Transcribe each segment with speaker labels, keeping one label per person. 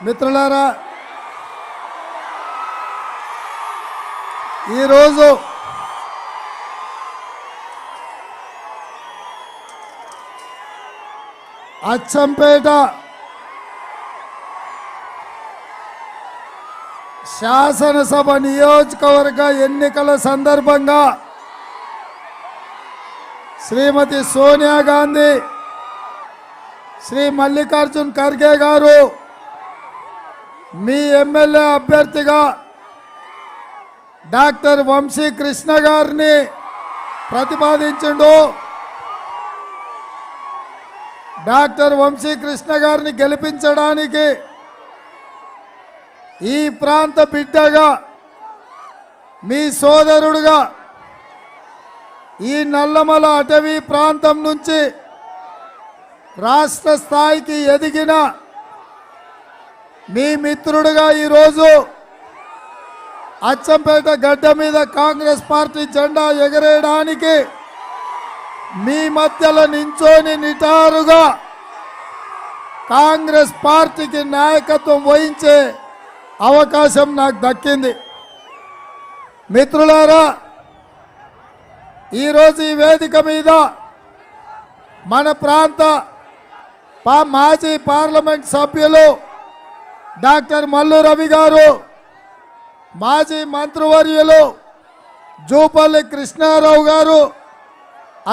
Speaker 1: మిత్రులారా, ఈరోజు అచ్చంపేట శాసనసభ నియోజకవర్గ ఎన్నికల సందర్భంగా శ్రీమతి సోనియా గాంధీ, శ్రీ మల్లికార్జున్ ఖర్గే గారు మీ ఎమ్మెల్యే అభ్యర్థిగా డాక్టర్ వంశీ కృష్ణ గారిని ప్రతిపాదించిండు. డాక్టర్ వంశీ కృష్ణ గారిని గెలిపించడానికి ఈ ప్రాంత బిడ్డగా, మీ సోదరుడుగా, ఈ నల్లమల అటవీ ప్రాంతం నుంచి రాష్ట్ర స్థాయికి ఎదిగిన మీ మిత్రుడుగా ఈరోజు అచ్చంపేట గడ్డ మీద కాంగ్రెస్ పార్టీ జెండా ఎగరేయడానికి మీ మధ్యలో నించోని నిటారుగా కాంగ్రెస్ పార్టీకి నాయకత్వం వహించే అవకాశం నాకు దక్కింది. మిత్రులారా, ఈరోజు ఈ వేదిక మీద మన ప్రాంత మాజీ పార్లమెంట్ సభ్యులు డాక్టర్ మల్లు రవి గారు, మాజీ మంత్రివర్యులు జూపల్లి కృష్ణారావు గారు,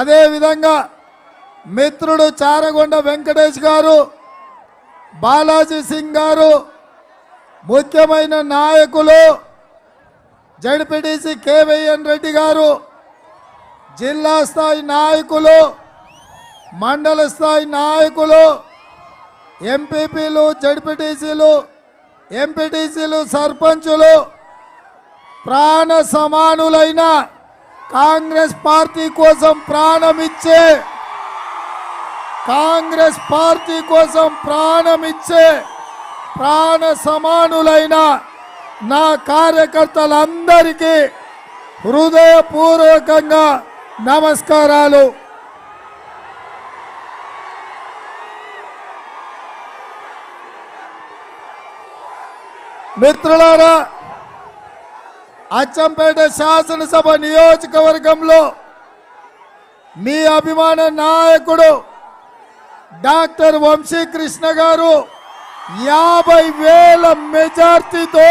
Speaker 1: అదేవిధంగా మిత్రుడు చారగొండ వెంకటేష్ గారు, బాలాజీ సింగ్ గారు, ముఖ్యమైన నాయకులు జడ్పీటీసీ కేవైఎన్ రెడ్డి గారు, జిల్లా స్థాయి నాయకులు, మండల స్థాయి నాయకులు, ఎంపీపీలు, జడ్పీటీసీలు, ఎంపీటీసీలు, సర్పంచులు, ప్రాణ సమానులైన కాంగ్రెస్ పార్టీ కోసం ప్రాణమిచ్చే, కాంగ్రెస్ పార్టీ కోసం ప్రాణమిచ్చే ప్రాణ సమానులైన నా కార్యకర్తలందరికీ హృదయపూర్వకంగా నమస్కారాలు. మిత్రులారా, అచ్చంపేట శాసనసభ నియోజకవర్గంలో మీ అభిమాన నాయకుడు డాక్టర్ వంశీ కృష్ణ గారు 50,000 మెజార్టీతో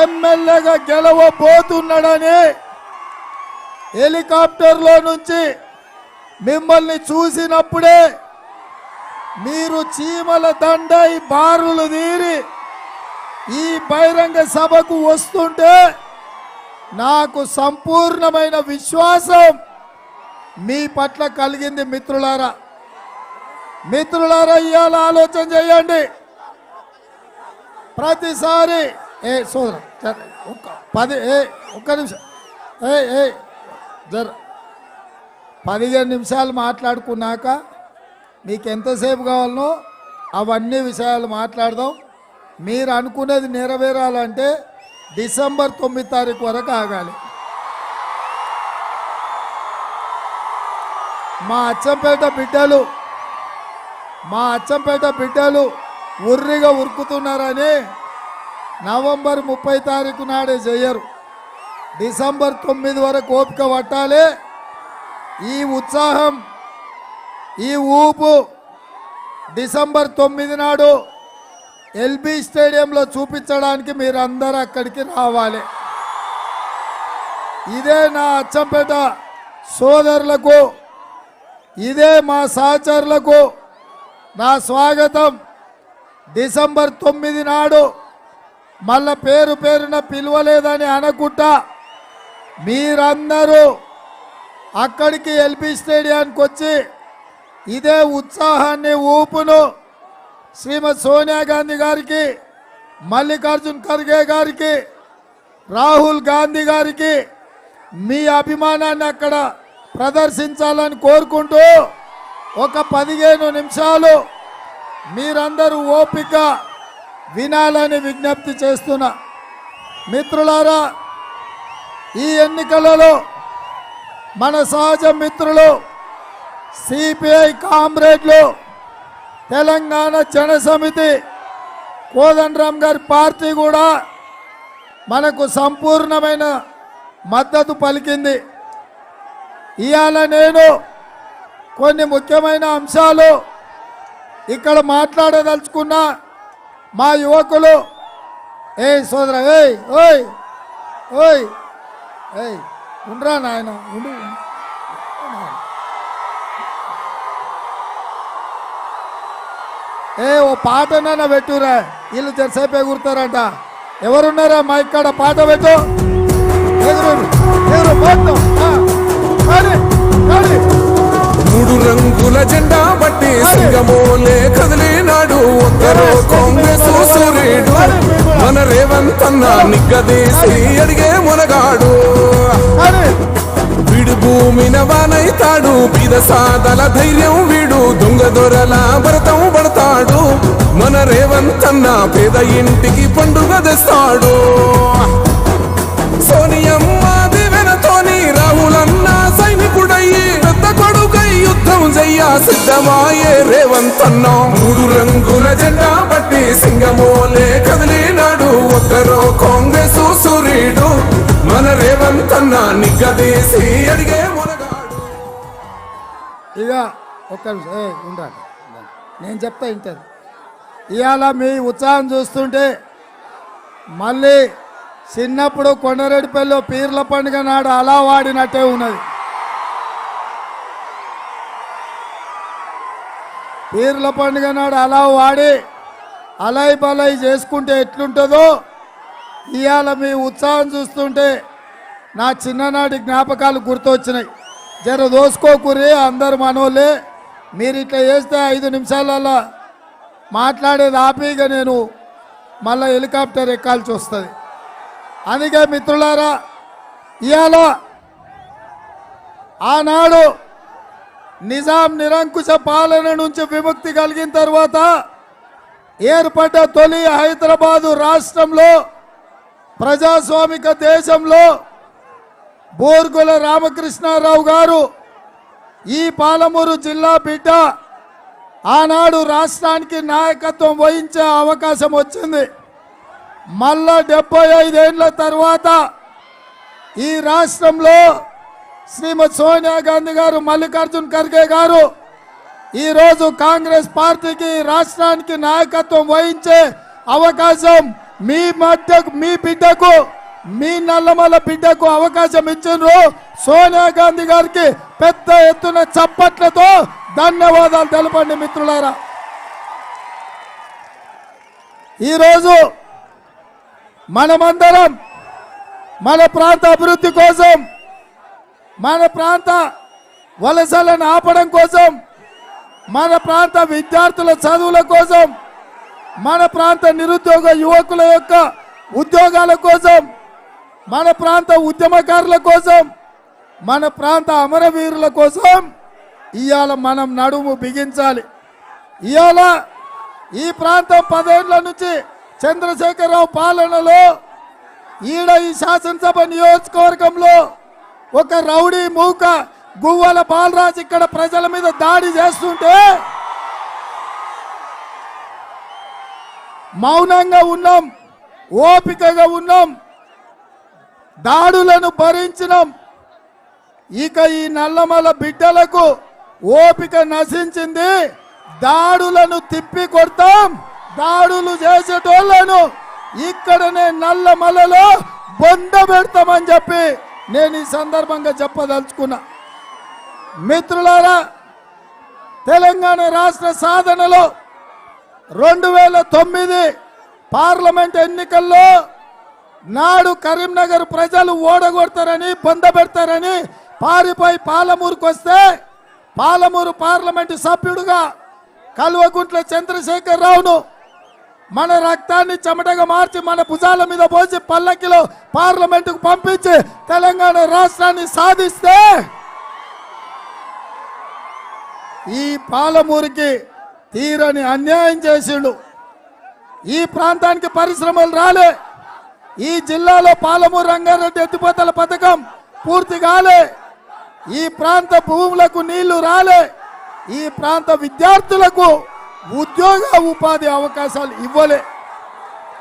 Speaker 1: ఎమ్మెల్యేగా గెలవబోతున్నాడని హెలికాప్టర్లో నుంచి మిమ్మల్ని చూసినప్పుడే మీరు చీమల దండై బారులు తీరి ఈ బహిరంగ సభకు వస్తుంటే నాకు సంపూర్ణమైన విశ్వాసం మీ పట్ల కలిగింది. మిత్రులారా, ఇవాళ ఆలోచన చేయండి. ప్రతిసారి సోదర ఒక్క నిమిషం 15 నిమిషాలు మాట్లాడుకున్నాక మీకు ఎంతసేపు కావాలనో అవన్నీ విషయాలు మాట్లాడదాం. మీరు అనుకునేది నెరవేరాలంటే డిసెంబర్ 9 తారీఖు వరకు ఆగాలి. మా అచ్చంపేట బిడ్డలు ఉర్రిగా ఉరుకుతున్నారని నవంబర్ 30 తారీఖు నాడే చేయరు. డిసెంబర్ 9 వరకు ఓపిక పట్టాలి. ఈ ఉత్సాహం, ఈ ఊపు డిసెంబర్ 9 నాడు ఎల్బీ స్టేడియంలో చూపించడానికి మీరందరూ అక్కడికి రావాలి. ఇదే నా అచ్చంపేట సోదరులకు, ఇదే మా సహచరులకు నా స్వాగతం. డిసెంబర్ 9 నాడు మళ్ళా పేరున పిలవలేదని అనకుండా మీరందరూ అక్కడికి ఎల్బీ స్టేడియానికి వచ్చి ఇదే ఉత్సాహాన్ని, ఊపును శ్రీమతి సోనియా గాంధీ గారికి, మల్లికార్జున్ ఖర్గే గారికి, రాహుల్ గాంధీ గారికి మీ అభిమానాన్ని అక్కడ ప్రదర్శించాలని కోరుకుంటూ ఒక 15 నిమిషాలు మీరందరూ ఓపిక వినాలని విజ్ఞప్తి చేస్తున్నా. మిత్రులారా, ఈ ఎన్నికలలో మన సహజ మిత్రులు సిపిఐ కామ్రేడ్లు, తెలంగాణ జనసమితి కోదండరామ్ గారి పార్టీ కూడా మనకు సంపూర్ణమైన మద్దతు పలికింది. ఇవాళ నేను కొన్ని ముఖ్యమైన అంశాలు ఇక్కడ మాట్లాడదలుచుకున్నా. మా యువకులు సోదర ఓయ్ ఓయ్ ఏయ్ ఉండరా నాయన ఉండు. ఓ పాటనైనా పెట్టురా, వీళ్ళు జరసేపు ఎగురుతారంట. ఎవరున్నారా మా ఇక్కడ పాట పెట్టు.
Speaker 2: మూడు రంగుల జెండా బట్టి సింగమోలే కదిలినాడు ఒక్కరో కాంగ్రెస్ సూర్యుడు మన రేవంత్ అన్న నిగ్గదీసి అడిగే మునగాడు. వీడు భూమిన వానైతాడు, బీద సాదల ధైర్యం వీడు, దొంగ దొరల భరతం పడతాడు. మన రేవంత్ అన్న పేద ఇంటికి పండుగ తెస్తాడు. సోనియమ్మ దివెనతోని రాహులన్న సైనికుడయ్యి పెద్ద కొడుకై యుద్ధం చెయ్య సిద్ధమాయే రేవంత్ అన్న. మూడు రంగుల జెండా బట్టి సింగమోలే కదిలినాడు ఒక్కరో కాంగ్రెస్ సూర్యుడు మన రేవంత్ అన్న నిగ్గదీసి అడిగే మునగాడు.
Speaker 1: ఇక ఒక్క ఉండాలి, నేను చెప్తా ఇంటర్. ఇవాళ మీ ఉత్సాహం చూస్తుంటే మళ్ళీ చిన్నప్పుడు కొండరెడ్డిపల్లిలో పీర్ల పండుగ నాడు అలా వాడినట్టే ఉన్నది. పీర్ల పండుగ నాడు అలా వాడి అలాయి బలాయి చేసుకుంటే ఎట్లుంటుందో ఇవాళ మీ ఉత్సాహం చూస్తుంటే నా చిన్ననాటి జ్ఞాపకాలు గుర్తొచ్చినాయి. జర దోసుకోకురి, అందరు మనోళ్ళే. మీరు ఇట్లా చేస్తే 5 నిమిషాలలో మాట్లాడేది ఆపిగా నేను మళ్ళీ హెలికాప్టర్ ఎక్కాల్సి వస్తుంది. అందుకే మిత్రులారా, ఇవాళ ఆనాడు నిజాం నిరంకుశ పాలన నుంచి విముక్తి కలిగిన తర్వాత ఏర్పడ్డ తొలి హైదరాబాదు రాష్ట్రంలో, ప్రజాస్వామిక దేశంలో బోర్గుల రామకృష్ణారావు గారు ఈ పాలమూరు జిల్లా బిడ్డ ఆనాడు రాష్ట్రానికి నాయకత్వం వహించే అవకాశం వచ్చింది. మళ్ళా 75 ఏళ్ల తర్వాత ఈ రాష్ట్రంలో శ్రీమతి సోనియా గాంధీ గారు, మల్లికార్జున్ ఖర్గే గారు ఈరోజు కాంగ్రెస్ పార్టీకి రాష్ట్రానికి నాయకత్వం వహించే అవకాశం మీ బిడ్డకు, మీ నల్లమల బిడ్డకు అవకాశం ఇచ్చిండ్రు. సోనియా గాంధీ గారికి పెద్ద ఎత్తున చప్పట్లతో ధన్యవాదాలు తెలపండి మిత్రులారా. ఈరోజు మనమందరం మన ప్రాంత అభివృద్ధి కోసం, మన ప్రాంత వలసలను ఆపడం కోసం, మన ప్రాంత విద్యార్థుల చదువుల కోసం, మన ప్రాంత నిరుద్యోగ యువకుల యొక్క ఉద్యోగాల కోసం, మన ప్రాంత ఉద్యమకారుల కోసం, మన ప్రాంత అమరవీరుల కోసం ఇవాళ మనం నడుము బిగించాలి. ఇవాళ ఈ ప్రాంతం 10 ఏళ్ల నుంచి చంద్రశేఖరరావు పాలనలో ఈడ ఈ శాసనసభ నియోజకవర్గంలో ఒక రౌడీ మూక గువ్వల బాలరాజు ఇక్కడ ప్రజల మీద దాడి చేస్తుంటే మౌనంగా ఉన్నాం, ఓపికగా ఉన్నాం, దాడులను భరించినాం. ఇక ఈ నల్లమల బిడ్డలకు ఓపిక నశించింది. దాడులను తిప్పి కొడతాం, దాడులు చేసేటోళ్లను ఇక్కడనే నల్లమలలో బొంద పెడతామని చెప్పి నేను ఈ సందర్భంగా చెప్పదలుచుకున్నా. మిత్రులారా, తెలంగాణ రాష్ట్ర సాధనలో 2009 పార్లమెంట్ ఎన్నికల్లో నాడు కరీంనగర్ ప్రజలు ఓడగొడతారని, పొందబెడతారని పారిపోయి పాలమూరుకు వస్తే పాలమూరు పార్లమెంటు సభ్యుడుగా కల్వకుంట్ల చంద్రశేఖరరావును మన రక్తాన్ని చెమటగా మార్చి మన భుజాల మీద పోసి పల్లకిలో పార్లమెంటుకు పంపించి తెలంగాణ రాష్ట్రాన్ని సాధిస్తే ఈ పాలమూరుకి తీరని అన్యాయం చేసిండు. ఈ ప్రాంతానికి పరిశ్రమలు రాలే, ఈ జిల్లాలో పాలమూరు రంగారెడ్డి ఎత్తిపోతల పథకం పూర్తి కాలే, ఈ ప్రాంత భూములకు నీళ్లు రాలే, ఈ ప్రాంత విద్యార్థులకు ఉద్యోగ ఉపాధి అవకాశాలు ఇవ్వలే.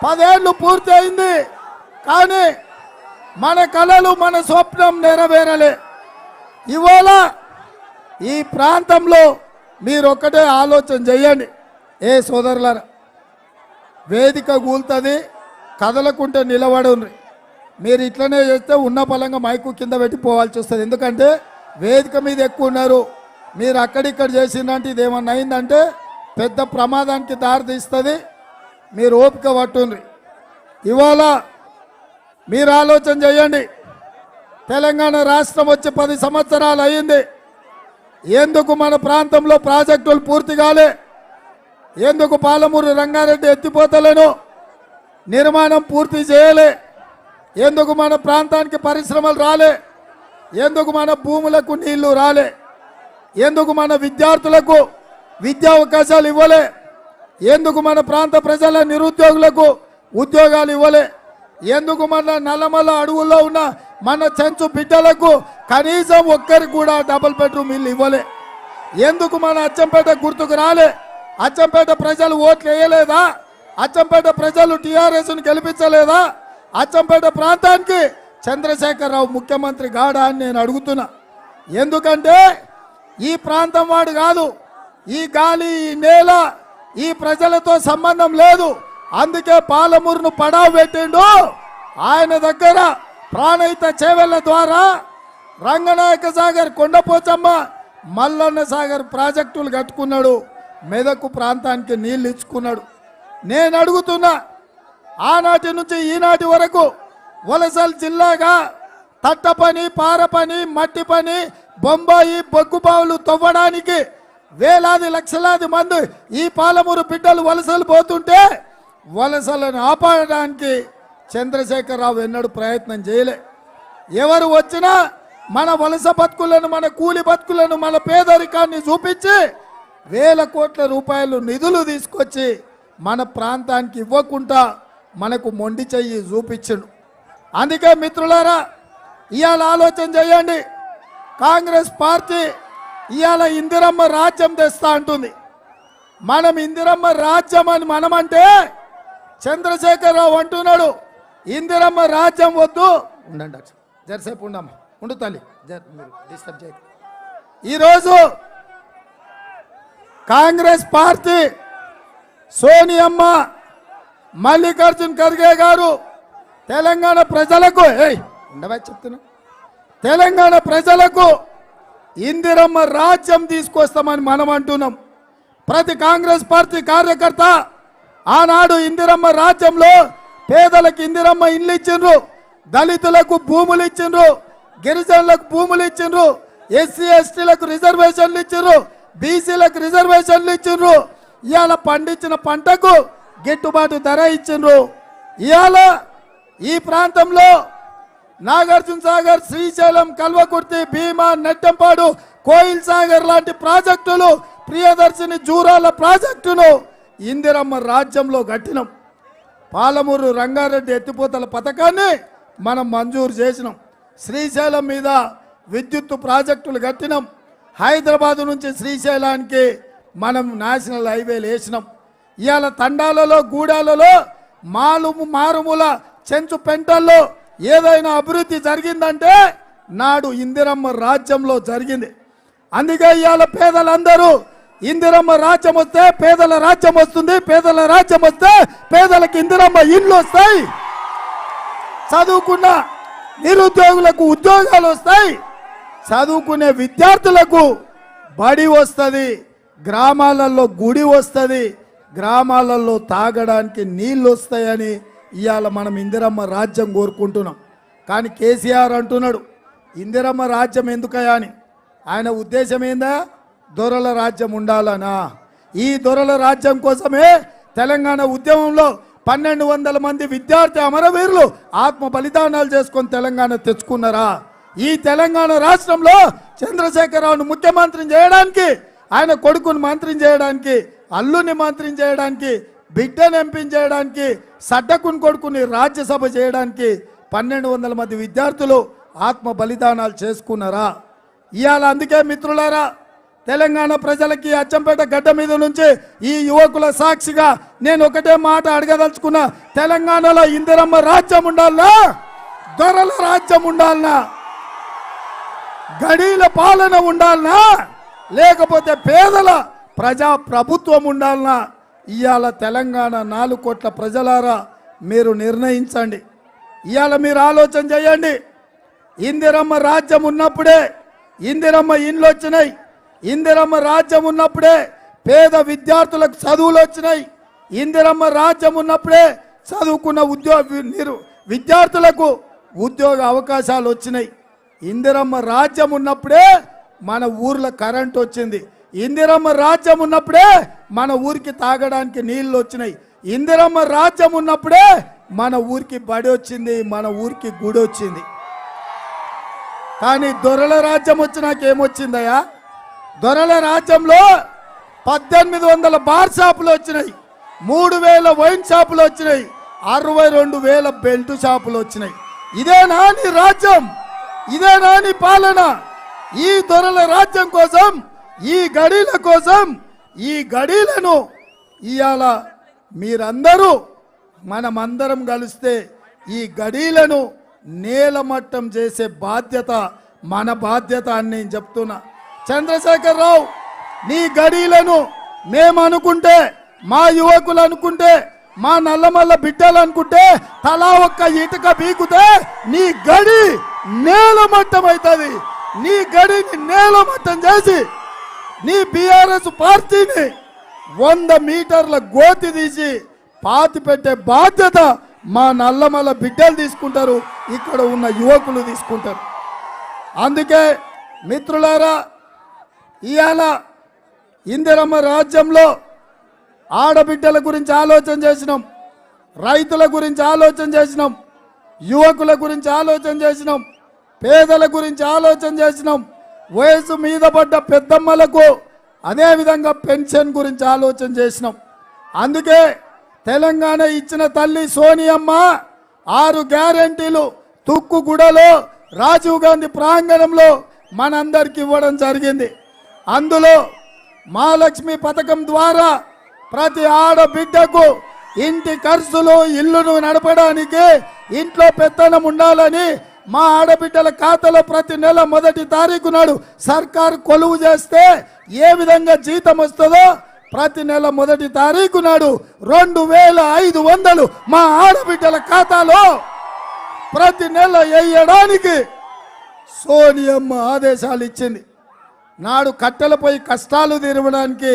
Speaker 1: 10 ఏళ్ళు పూర్తి అయింది, కానీ మన కలలు మన స్వప్నం నెరవేరలే. ఇవాళ ఈ ప్రాంతంలో మీరు ఒక్కటే ఆలోచన చేయండి. ఏ సోదరులారా, వేదిక కూలుతుంది, కదలకుంటే నిలబడుండ్రి. మీరు ఇట్లనే చేస్తే ఉన్న పలంగా మైకు కింద పెట్టి పోవాల్సి వస్తుంది. ఎందుకంటే వేదిక మీద ఎక్కువ ఉన్నారు. మీరు అక్కడిక్కడ చేసిందంటే ఇది ఏమన్నా అయిందంటే పెద్ద ప్రమాదానికి దారి తీస్తుంది. మీరు ఓపిక పట్టుండ్రి. ఇవాళ మీరు ఆలోచన చేయండి. తెలంగాణ రాష్ట్రం వచ్చి 10 సంవత్సరాలు అయ్యింది. ఎందుకు మన ప్రాంతంలో ప్రాజెక్టులు పూర్తి కాలే? ఎందుకు పాలమూరు రంగారెడ్డి ఎత్తిపోతలను నిర్మాణం పూర్తి చేయలే? ఎందుకు మన ప్రాంతానికి పరిశ్రమలు రాలే? ఎందుకు మన భూములకు నీళ్లు రాలే? ఎందుకు మన విద్యార్థులకు విద్యా అవకాశాలు ఇవ్వలే? ఎందుకు మన ప్రాంత ప్రజల నిరుద్యోగులకు ఉద్యోగాలు ఇవ్వలే? ఎందుకు మన నల్లమల్ల అడవుల్లో ఉన్న మన చెంచు బిడ్డలకు కనీసం ఒక్కరికి కూడా డబుల్ బెడ్రూమ్ ఇల్లు ఇవ్వలే? ఎందుకు మన అచ్చంపేట గుర్తుకు రాలే? అచ్చంపేట ప్రజలు ఓట్లు వేయలేదా? అచ్చంపేట ప్రజలు టీఆర్ఎస్ను గెలిపించలేదా? అచ్చంపేట ప్రాంతానికి చంద్రశేఖరరావు ముఖ్యమంత్రి గాడా అని నేను అడుగుతున్నా. ఎందుకంటే ఈ ప్రాంతం వాడు కాదు, ఈ గాలి, ఈ నేల, ఈ ప్రజలతో సంబంధం లేదు. అందుకే పాలమూరును పడావు పెట్టిండు. ఆయన దగ్గర ప్రాణహిత చేవెళ్ల ద్వారా రంగనాయక సాగర్, కొండపోచమ్మ, మల్లన్న సాగర్ ప్రాజెక్టులు కట్టుకున్నాడు. మెదకు ప్రాంతానికి నీళ్లు ఇచ్చుకున్నాడు. నేను అడుగుతున్నా, ఆనాటి నుంచి ఈనాటి వరకు వలసల జిల్లాగా తట్ట పని, పార పని, మట్టి పని, బొంబాయి బొగ్గు బావులు తవ్వడానికి వేలాది లక్షలాది మంది ఈ పాలమూరు బిడ్డలు వలసలు పోతుంటే వలసలను ఆపడానికి చంద్రశేఖరరావు ఎన్నడూ ప్రయత్నం చేయలే. ఎవరు వచ్చినా మన వలస బతుకులను, మన కూలి బతుకులను, మన పేదరికాన్ని చూపించి వేల కోట్ల రూపాయలు నిధులు తీసుకొచ్చి మన ప్రాంతానికి ఇవ్వకుండా మనకు మొండి చెయ్యి చూపించడు. అందుకే మిత్రులారా, ఇవాళ ఆలోచన చేయండి. కాంగ్రెస్ పార్టీ ఇవాళ ఇందిరమ్మ రాజ్యం తెస్తా అంటుంది. మనం ఇందిరమ్మ రాజ్యం అని మనమంటే చంద్రశేఖరరావు అంటున్నాడు ఇందిరమ్మ రాజ్యం వద్దు. ఉండండి జరసేపు ఉండమ్మా, ఉండు తల్లి, మీరు డిస్టర్బ్ చేయక. ఈరోజు కాంగ్రెస్ పార్టీ సోనియమ్మ, మల్లికార్జున్ ఖర్గే గారు తెలంగాణ ప్రజలకు ఉండవా చెప్తున్నా, తెలంగాణ ప్రజలకు ఇందిరమ్మ రాజ్యం తీసుకొస్తామని మనం అంటున్నాం. ప్రతి కాంగ్రెస్ పార్టీ కార్యకర్త ఆనాడు ఇందిరమ్మ రాజ్యంలో పేదలకు ఇందిరమ్మ ఇల్లు ఇచ్చిండ్రు, దళితులకు భూములు ఇచ్చిండ్రు, గిరిజనులకు భూములు ఇచ్చిండ్రు, ఎస్సీ ఎస్టీలకు రిజర్వేషన్లు ఇచ్చిండ్రు, బీసీలకు రిజర్వేషన్లు ఇచ్చిండ్రు. ఇవాళ పండించిన పంటకు గిట్టుబాటు ధర ఇచ్చిండ్రు. ఇవాళ ఈ ప్రాంతంలో నాగార్జున సాగర్, శ్రీశైలం, కల్వకుర్తి, భీమా, నెట్టంపాడు, కోయిల్ సాగర్ లాంటి ప్రాజెక్టులు, ప్రియదర్శిని జూరాల ప్రాజెక్టును ఇందిరమ్మ రాజ్యంలో కట్టినాం. పాలమూరు రంగారెడ్డి ఎత్తిపోతల పథకాన్ని మనం మంజూరు చేసినాం. శ్రీశైలం మీద విద్యుత్ ప్రాజెక్టులు కట్టినాం. హైదరాబాద్ నుంచి శ్రీశైలానికి మనం నేషనల్ హైవేలు వేసినాం. ఇవాళ తండాలలో, గూడాలలో, మారుమూల చెంచు పెంటల్లో ఏదైనా అభివృద్ధి జరిగిందంటే నాడు ఇందిరమ్మ రాజ్యంలో జరిగింది. అందుకే ఇవాళ పేదలందరూ ఇందిరమ్మ రాజ్యం వస్తే పేదల రాజ్యం వస్తుంది, పేదల రాజ్యం వస్తే పేదలకు ఇందిరమ్మ ఇళ్ళు వస్తాయి, చదువుకున్న నిరుద్యోగులకు ఉద్యోగాలు వస్తాయి, చదువుకునే విద్యార్థులకు బడి వస్తుంది, గ్రామాలలో గుడి వస్తుంది, గ్రామాలలో తాగడానికి నీళ్ళు వస్తాయని ఇవాళ మనం ఇందిరమ్మ రాజ్యం కోరుకుంటున్నాం. కానీ కేసీఆర్ అంటున్నాడు ఇందిరమ్మ రాజ్యం ఎందుకయా అని. ఆయన ఉద్దేశం ఏందా? దొరల రాజ్యం ఉండాలనా? ఈ దొరల రాజ్యం కోసమే తెలంగాణ ఉద్యమంలో 1200 మంది విద్యార్థి అమరవీరులు ఆత్మ బలిదానాలు చేసుకొని తెలంగాణ తెచ్చుకున్నారా? ఈ తెలంగాణ రాష్ట్రంలో చంద్రశేఖరరావును ముఖ్యమంత్రిని చేయడానికి, ఆయన కొడుకుని మంత్రిని చేయడానికి, అల్లుని మంత్రిని చేయడానికి, బిడ్డను ఎంపిక చేయడానికి, సడ్డకుని కొడుకుని రాజ్యసభ చేయడానికి 1200 మంది విద్యార్థులు ఆత్మ బలిదానాలు చేసుకున్నారా? ఇవాళ అందుకే మిత్రులారా, తెలంగాణ ప్రజలకి అచ్చంపేట గడ్డ మీద నుంచి ఈ యువకుల సాక్షిగా నేను ఒకటే మాట అడగదలుచుకున్నా. తెలంగాణలో ఇందిరమ్మ రాజ్యం ఉండాలనా, దొరల రాజ్యం ఉండాలనా, గడీల పాలన ఉండాలనా, లేకపోతే పేదల ప్రజా ప్రభుత్వం ఉండాలనా? ఇవాళ తెలంగాణ 4 కోట్ల ప్రజలారా మీరు నిర్ణయించండి. ఇవాళ మీరు ఆలోచన చేయండి. ఇందిరమ్మ రాజ్యం ఉన్నప్పుడే ఇందిరమ్మ ఇండ్లు వచ్చినాయి. ఇందిరమ్మ రాజ్యం ఉన్నప్పుడే పేద విద్యార్థులకు చదువులు వచ్చినాయి. ఇందిరమ్మ రాజ్యం ఉన్నప్పుడే చదువుకున్న విద్యార్థులకు ఉద్యోగ అవకాశాలు వచ్చినాయి. ఇందిరమ్మ రాజ్యం ఉన్నప్పుడే మన ఊర్లో కరెంట్ వచ్చింది. ఇందిరమ్మ రాజ్యం ఉన్నప్పుడే మన ఊరికి తాగడానికి నీళ్లు వచ్చినాయి. ఇందిరమ్మ రాజ్యం ఉన్నప్పుడే మన ఊరికి బడి వచ్చింది, మన ఊరికి గుడి వచ్చింది. కానీ దొరల రాజ్యం వచ్చినాక ఏమొచ్చిందయ్యా? దొరల రాజ్యంలో 1800 బార్ షాపులు వచ్చినాయి, 3000 వైన్ షాపులు వచ్చినాయి, 62,000 బెల్ట్ షాపులు వచ్చినాయి. ఇదేనా నీ రాజ్యం? ఇదేనా నీ పాలన? ఈ దొరల రాజ్యం కోసం, ఈ గడీల కోసం, ఈ గడీలను ఇవాళ మీరందరూ మనమందరం కలిస్తే ఈ గడీలను నేలమట్టం చేసే బాధ్యత మన బాధ్యత అని నేను చెప్తున్నా. చంద్రశేఖర్ రావు, నీ గడీలను మేము అనుకుంటే, మా యువకులు అనుకుంటే, మా నల్లమల్ల బిడ్డలు అనుకుంటే తలా ఒక్క ఇటుక బీకుతే నీ గడి నేలమట్టం అవుతుంది. నీ గడిని నేలమట్టం చేసి నీ బీఆర్ఎస్ పార్టీని 100 మీటర్ల గోతి తీసి పాతి పెట్టే బాధ్యత మా నల్లమల్ల బిడ్డలు తీసుకుంటారు, ఇక్కడ ఉన్న యువకులు తీసుకుంటారు. అందుకే మిత్రులారా, ఇవాళ ఇందిరమ్మ రాజ్యంలో ఆడబిడ్డల గురించి ఆలోచన చేసినాం, రైతుల గురించి ఆలోచన చేసినాం, యువకుల గురించి ఆలోచన చేసినాం, పేదల గురించి ఆలోచన చేసినాం, వయసు మీద పడ్డ పెద్దమ్మలకు అదేవిధంగా పెన్షన్ గురించి ఆలోచన చేసినాం. అందుకే తెలంగాణ ఇచ్చిన తల్లి సోనియమ్మ 6 గ్యారెంటీలు తుక్కుగూడలో రాజీవ్ గాంధీ ప్రాంగణంలో మనందరికి ఇవ్వడం జరిగింది. అందులో మహాలక్ష్మి పథకం ద్వారా ప్రతి ఆడబిడ్డకు ఇంటి ఖర్చులు, ఇల్లును నడపడానికి ఇంట్లో పెత్తనం ఉండాలని మా ఆడబిడ్డల ఖాతాలో ప్రతి నెల 1వ తారీఖు నాడు సర్కారు కొలువు చేస్తే ఏ విధంగా జీతం వస్తుందో ప్రతి నెల 1వ తారీఖు నాడు 2,500 మా ఆడబిడ్డల ఖాతాలో ప్రతి నెల వేయడానికి సోనియమ్మ ఆదేశాలు ఇచ్చింది. నాడు కట్టెలపై కష్టాలు తీరవడానికి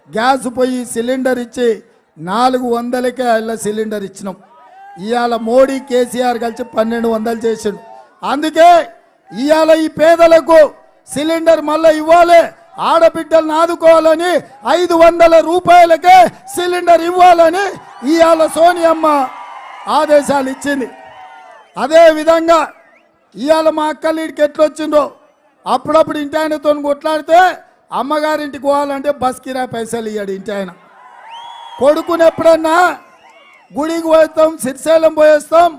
Speaker 1: గ్యాస్ పొయ్యి సిలిండర్ ఇచ్చి 400కే అల్ల సిలిండర్ ఇచ్చినాం. ఇవాళ మోడీ కేసీఆర్ కలిసి 1200 చేసిండు. అందుకే ఇవాళ ఈ పేదలకు సిలిండర్ మళ్ళీ ఇవ్వాలి, ఆడబిడ్డలను ఆదుకోవాలని 500 రూపాయలకే సిలిండర్ ఇవ్వాలని ఇవాళ సోనియమ్మ ఆదేశాలు ఇచ్చింది. అదే విధంగా ఇవాళ మా అక్కలీడికి ఎట్లొచ్చిందో, అప్పుడప్పుడు ఇంటి ఆయనతో కొట్లాడితే అమ్మగారింటికి పోవాలంటే బస్ కిరాయి పైసలు ఇయ్యాడు ఇంటి ఆయన. కొడుకుని ఎప్పుడన్నా గుడికి పోయేస్తాం, శ్రీశైలం పోయేస్తాం,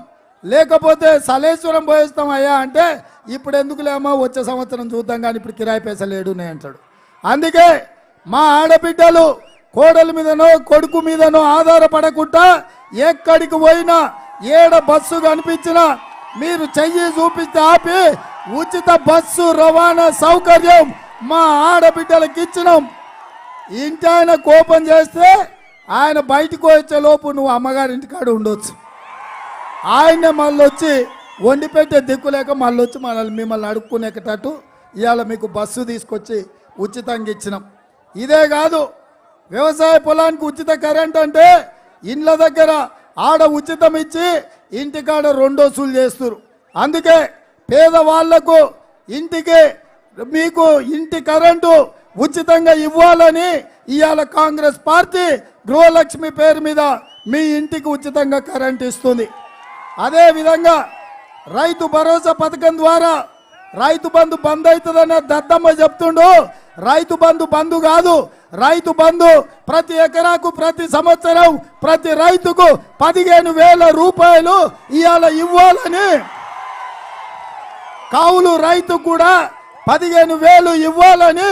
Speaker 1: లేకపోతే సలేశ్వరం పోయేస్తాం అయ్యా అంటే ఇప్పుడు ఎందుకులేమో వచ్చే సంవత్సరం చూద్దాం కానీ ఇప్పుడు కిరాయి పైసలు ఏడున్నాయి అంటాడు. అందుకే మా ఆడబిడ్డలు కోడల మీదనో కొడుకు మీదనో ఆధారపడకుండా ఎక్కడికి పోయినా ఏడ బస్సు కనిపించినా మీరు చెయ్యి చూపిస్తే ఆపి ఉచిత బస్సు రవాణా సౌకర్యం మా ఆడబిడ్డలకు ఇచ్చినాం. ఇంటి ఆయన కోపం చేస్తే ఆయన బయటకు వచ్చే లోపు నువ్వు అమ్మగారింటికాడ ఉండొచ్చు. ఆయనే మళ్ళీ వచ్చి వండి పెట్టే దిక్కు లేక మళ్ళీ వచ్చి మిమ్మల్ని అడుక్కునేటట్టు ఇవాళ మీకు బస్సు తీసుకొచ్చి ఉచితంగా ఇచ్చినాం. ఇదే కాదు, వ్యవసాయ పొలానికి ఉచిత కరెంట్ అంటే ఇండ్ల దగ్గర ఆడ ఉచితం ఇచ్చి ఇంటికాడ 2 వసూలు చేస్తారు. అందుకే పేదవాళ్లకు ఇంటికి మీకు ఇంటి కరెంటు ఉచితంగా ఇవ్వాలని ఇవాళ కాంగ్రెస్ పార్టీ గృహలక్ష్మి పేరు మీద మీ ఇంటికి ఉచితంగా కరెంట్ ఇస్తుంది. అదే విధంగా రైతు భరోసా పథకం ద్వారా రైతు బంధు బంద్ అవుతుందన్న దద్దమ్మ చెప్తుండు. రైతు బంధు కాదు, రైతు బంధు ప్రతి ఎకరాకు ప్రతి సంవత్సరం ప్రతి రైతుకు 15,000 రూపాయలు ఇవాళ ఇవ్వాలని, కౌలు రైతు కూడా 15,000 ఇవ్వాలని